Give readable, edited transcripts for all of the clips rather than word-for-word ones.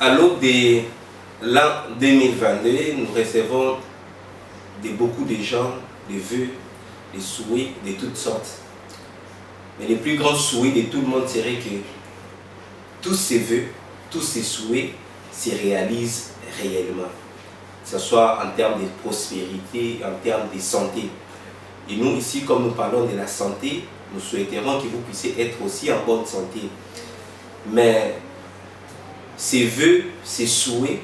À l'aube de l'an 2022, nous recevons beaucoup de gens, des vœux, des souhaits de toutes sortes. Mais le plus grand souhait de tout le monde serait que tous ces vœux, tous ces souhaits se réalisent réellement. Que ce soit en termes de prospérité, en termes de santé. Et nous ici, comme nous parlons de la santé, nous souhaiterons que vous puissiez être aussi en bonne santé. Mais ces vœux, ces souhaits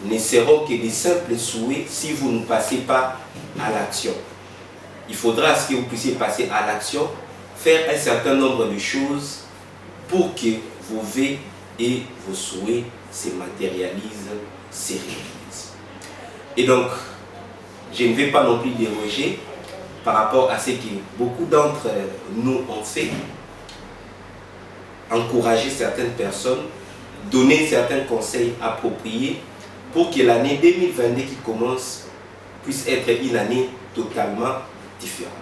ne seront que des simples souhaits si vous ne passez pas à l'action. Il faudra à ce que vous puissiez passer à l'action, faire un certain nombre de choses pour que vos vœux et vos souhaits se matérialisent, se réalisent. Et donc, je ne vais pas non plus déroger par rapport à ce que beaucoup d'entre nous ont fait, encourager certaines personnes, donner certains conseils appropriés pour que l'année 2022 qui commence puisse être une année totalement différente.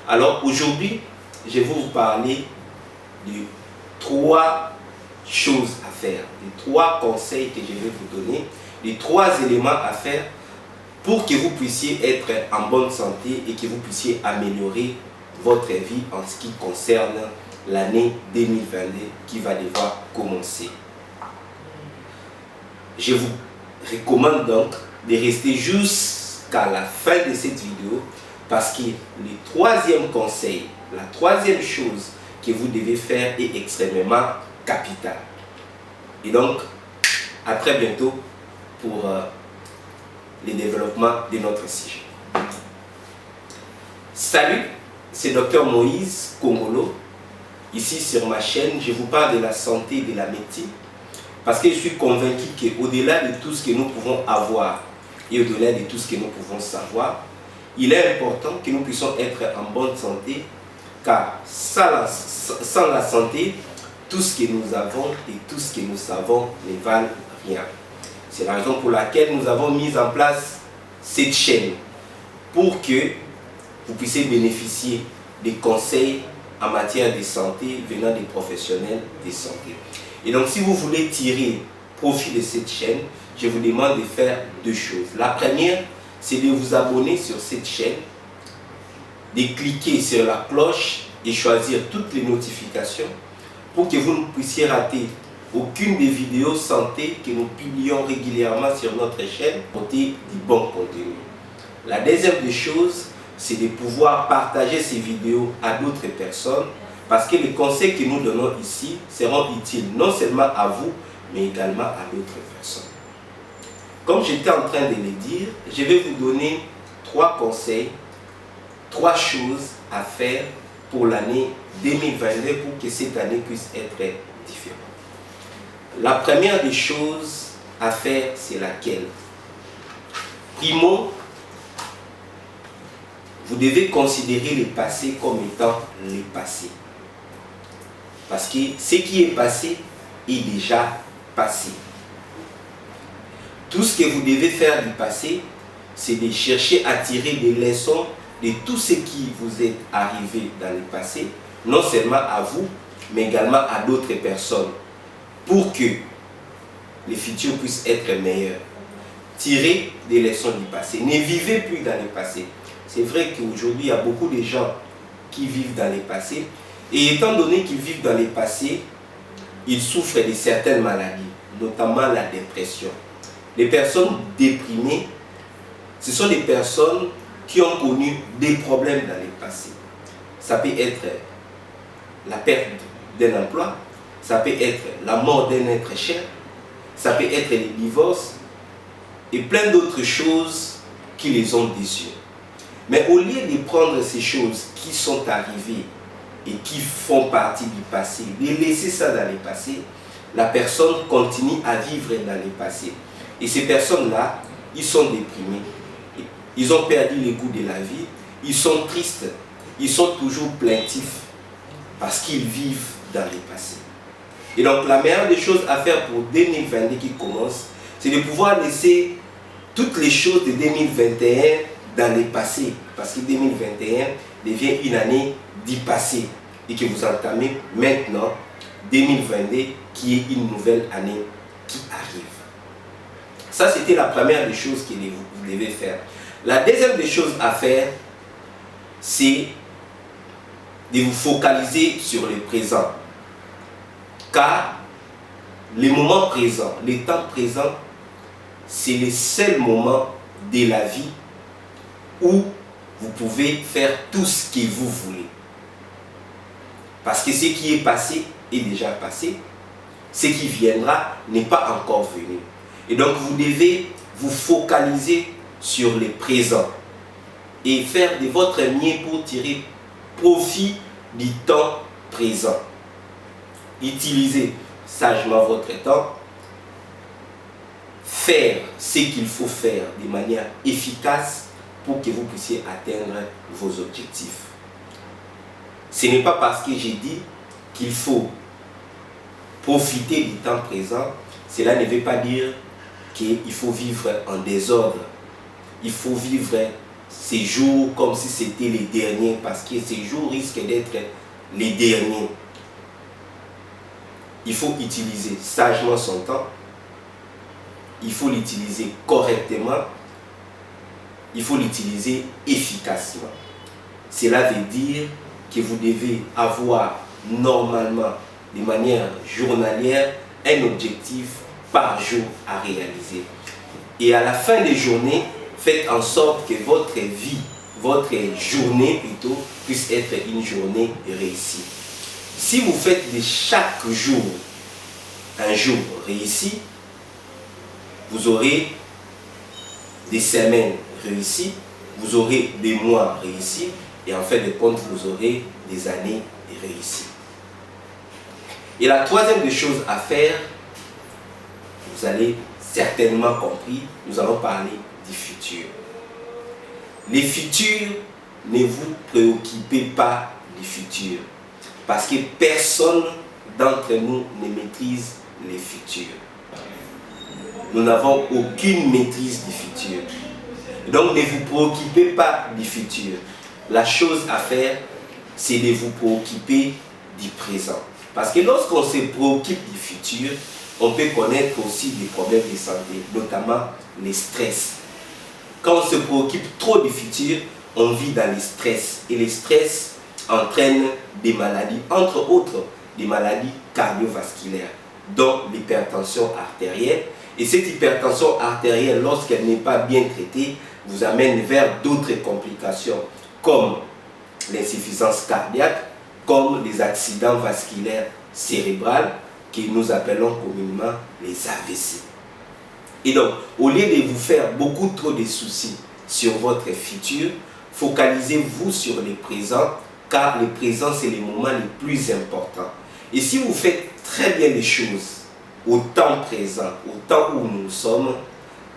Alors aujourd'hui, je vais vous parler de 3 choses à faire, de 3 conseils que je vais vous donner, de 3 éléments à faire pour que vous puissiez être en bonne santé et que vous puissiez améliorer votre vie en ce qui concerne l'année 2022 qui va devoir commencer. Je vous recommande donc de rester jusqu'à la fin de cette vidéo parce que le 3e conseil, la 3e chose que vous devez faire est extrêmement capitale. Et donc, à très bientôt pour le développement de notre sujet. Salut, c'est Dr Moïse Kongolo. Ici sur ma chaîne, je vous parle de la santé et de la médecine parce que je suis convaincu qu'au-delà de tout ce que nous pouvons avoir et au-delà de tout ce que nous pouvons savoir, il est important que nous puissions être en bonne santé car sans la santé, tout ce que nous avons et tout ce que nous savons ne valent rien. C'est la raison pour laquelle nous avons mis en place cette chaîne pour que vous puissiez bénéficier des conseils en matière de santé venant des professionnels de santé. Et donc si vous voulez tirer profit de cette chaîne, je vous demande de faire 2 choses. La première, c'est de vous abonner sur cette chaîne, de cliquer sur la cloche et choisir toutes les notifications pour que vous ne puissiez rater aucune des vidéos santé que nous publions régulièrement sur notre chaîne, côté du bon contenu. La deuxième des choses, c'est de pouvoir partager ces vidéos à d'autres personnes parce que les conseils que nous donnons ici seront utiles non seulement à vous, mais également à d'autres personnes. Comme j'étais en train de le dire, je vais vous donner 3 conseils, 3 choses à faire pour l'année 2022 pour que cette année puisse être différente. La première des choses à faire, c'est laquelle? Primo, vous devez considérer le passé comme étant le passé. Parce que ce qui est passé est déjà passé. Tout ce que vous devez faire du passé, c'est de chercher à tirer des leçons de tout ce qui vous est arrivé dans le passé, non seulement à vous, mais également à d'autres personnes, pour que le futur puisse être meilleur. Tirez des leçons du passé. Ne vivez plus dans le passé. C'est vrai qu'aujourd'hui, il y a beaucoup de gens qui vivent dans le passé. Et étant donné qu'ils vivent dans le passé, ils souffrent de certaines maladies, notamment la dépression. Les personnes déprimées, ce sont des personnes qui ont connu des problèmes dans le passé. Ça peut être la perte d'un emploi, ça peut être la mort d'un être cher, ça peut être les divorces et plein d'autres choses qui les ont déçus. Mais au lieu de prendre ces choses qui sont arrivées et qui font partie du passé, de laisser ça dans le passé, la personne continue à vivre dans le passé. Et ces personnes-là, ils sont déprimés, ils ont perdu le goût de la vie, ils sont tristes, ils sont toujours plaintifs parce qu'ils vivent dans le passé. Et donc la meilleure des choses à faire pour 2022 qui commence, c'est de pouvoir laisser toutes les choses de 2021 dans le passé. Parce que 2021 devient une année du passé et que vous entamez maintenant 2022 qui est une nouvelle année qui arrive. Ça, c'était la première des choses que vous devez faire. La deuxième des choses à faire, c'est de vous focaliser sur le présent. Car les moments présents, les temps présents, c'est le seul moment de la vie où vous pouvez faire tout ce que vous voulez. Parce que ce qui est passé est déjà passé. Ce qui viendra n'est pas encore venu. Et donc vous devez vous focaliser sur le présent et faire de votre mieux pour tirer profit du temps présent. Utilisez sagement votre temps, faire ce qu'il faut faire de manière efficace pour que vous puissiez atteindre vos objectifs. Ce n'est pas parce que j'ai dit qu'il faut profiter du temps présent, cela ne veut pas dire qu'il faut vivre en désordre. Il faut vivre ces jours comme si c'était les derniers, parce que ces jours risquent d'être les derniers. Il faut utiliser sagement son temps, il faut l'utiliser correctement, il faut l'utiliser efficacement. Cela veut dire que vous devez avoir normalement, de manière journalière, un objectif par jour à réaliser. Et à la fin des journées, faites en sorte que votre vie, votre journée plutôt, puisse être une journée réussie. Si vous faites de chaque jour un jour réussi, vous aurez des semaines réussies, vous aurez des mois réussis, et en fin de compte, vous aurez des années réussies. Et la troisième des choses à faire, vous allez certainement compris, nous allons parler du futur. Les futurs, ne vous préoccupez pas du futur, parce que personne d'entre nous ne maîtrise les futurs. Nous n'avons aucune maîtrise du futur. Donc ne vous préoccupez pas du futur. La chose à faire, c'est de vous préoccuper du présent. Parce que lorsqu'on se préoccupe du futur, on peut connaître aussi des problèmes de santé, notamment les stress. Quand on se préoccupe trop du futur, on vit dans le stress. Et le stress entraîne des maladies, entre autres des maladies cardiovasculaires, dont l'hypertension artérielle. Et cette hypertension artérielle, lorsqu'elle n'est pas bien traitée, vous amène vers d'autres complications, comme l'insuffisance cardiaque, comme les accidents vasculaires cérébraux, que nous appelons communément les AVC. Et donc, au lieu de vous faire beaucoup trop de soucis sur votre futur, focalisez-vous sur le présent, car le présent, c'est le moment le plus important. Et si vous faites très bien les choses au temps présent, au temps où nous sommes,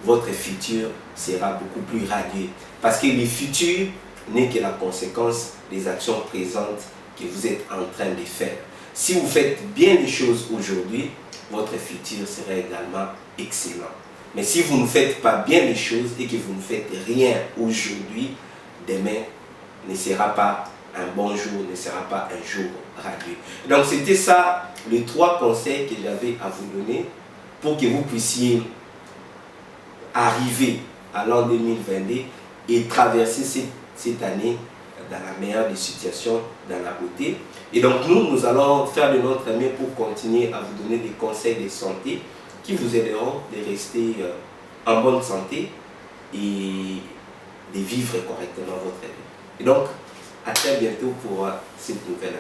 votre futur sera beaucoup plus radieux. Parce que le futur n'est que la conséquence des actions présentes que vous êtes en train de faire. Si vous faites bien les choses aujourd'hui, votre futur sera également excellent. Mais si vous ne faites pas bien les choses et que vous ne faites rien aujourd'hui, demain ne sera pas un bon jour, ne sera pas un jour radieux. Donc c'était ça, les 3 conseils que j'avais à vous donner pour que vous puissiez arriver à l'an 2022 et traverser cette année dans la meilleure des situations, dans la beauté. Et donc nous allons faire de notre mieux pour continuer à vous donner des conseils de santé qui vous aideront de rester en bonne santé et de vivre correctement votre vie. Et donc, à très bientôt pour cette nouvelle année.